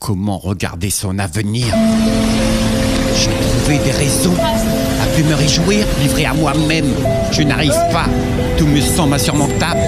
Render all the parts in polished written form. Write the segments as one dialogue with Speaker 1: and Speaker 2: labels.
Speaker 1: Comment regarder son avenir? J'ai trouvé des raisons à plus me réjouir, livré à moi-même. Je n'arrive pas, tout me semble insurmontable.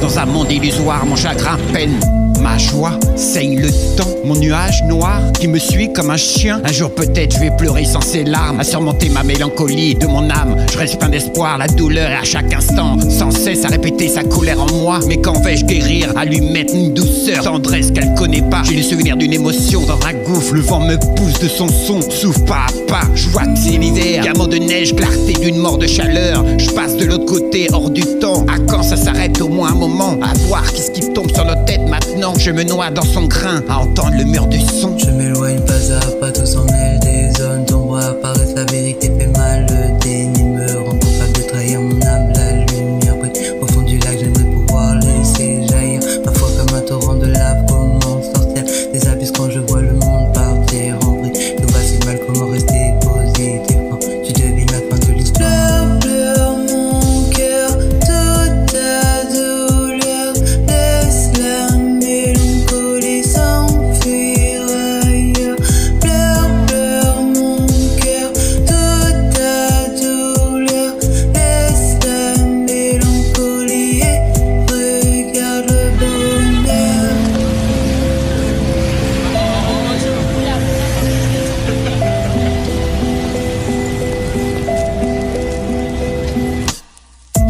Speaker 1: Dans un monde illusoire, mon chagrin peine. Ma joie saigne le temps, mon nuage noir qui me suit comme un chien. Un jour peut-être je vais pleurer sans ces larmes, à surmonter ma mélancolie de mon âme. Je reste plein d'espoir, la douleur est à chaque instant, sans cesse à répéter sa colère en moi. Mais quand vais-je guérir, à lui mettre une douceur, tendresse qu'elle connaît pas? J'ai le souvenir d'une émotion dans un gouffre, le vent me pousse de son son, souffle pas à pas. Je vois que c'est l'hiver, diamant de neige, clarté d'une mort de chaleur. Je passe de l'autre côté, hors du temps. À quand ça s'arrête au moins un moment? À voir qu'est-ce qui tombe sur nos têtes maintenant. Je me noie dans son grain, à entendre le mur du son.
Speaker 2: Je m'éloigne pas à pas, tout s'en mêle. Des zones d'ombre apparaissent, la vérité fait mal. Le déni me rend capable de trahir mon âme. La lumière brille au fond du lac, j'aimerais pouvoir laisser jaillir ma foi comme un torrent de lave. Comment sortir des abysses quand je vois le monde partir en vrille? Tout va si mal, comment rester positif quand tu devines la fin de l'histoire?
Speaker 3: Pleure mon cœur, toute ta douleur, laisse la mélancolie s'enfuir ailleurs. Pleure mon cœur, toute ta douleur, laisse la mélancolie et regarde le bonheur.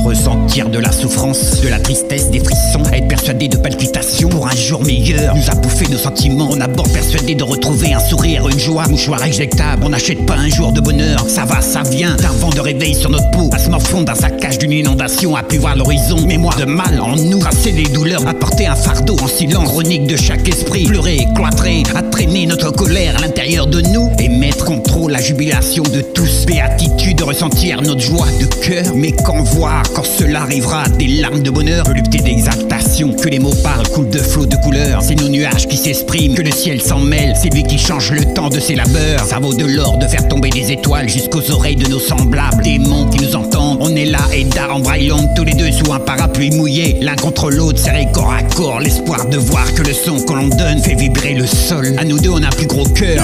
Speaker 1: Ressentir de la souffrance, de la tristesse, des frissons, être persuadé de palpitations pour un jour meilleur, nous a bouffé nos sentiments. On aborde persuadé de retrouver un sourire, une joie, mouchoir éjectable. On n'achète pas un jour de bonheur, ça va, ça vient d'un vent de réveil sur notre peau, à se morfondre dans sa cage d'une inondation, à plus voir l'horizon. Mémoire de mal en nous, tracer des douleurs, à porter un fardeau en silence, chronique de chaque esprit, pleurer, cloîtrer, à traîner notre colère à l'intérieur de nous et mettre contre la jubilation de tous. Béatitude de ressentir notre joie de cœur, mais quand voir, quand cela arrivera, des larmes de bonheur, volupté d'exaltation, que les mots parlent, coulent de flots de couleurs. C'est nos nuages qui s'expriment, que le ciel s'en mêle, c'est lui qui change le temps de ses labeurs. Ça vaut de l'or de faire tomber des étoiles jusqu'aux oreilles de nos semblables, démons qui nous entendent. On est là et d'art en braille longue, tous les deux sous un parapluie mouillé, l'un contre l'autre, serré corps à corps, l'espoir de voir que le son que l'on donne fait vibrer le sol. À nous deux on a un plus gros cœur.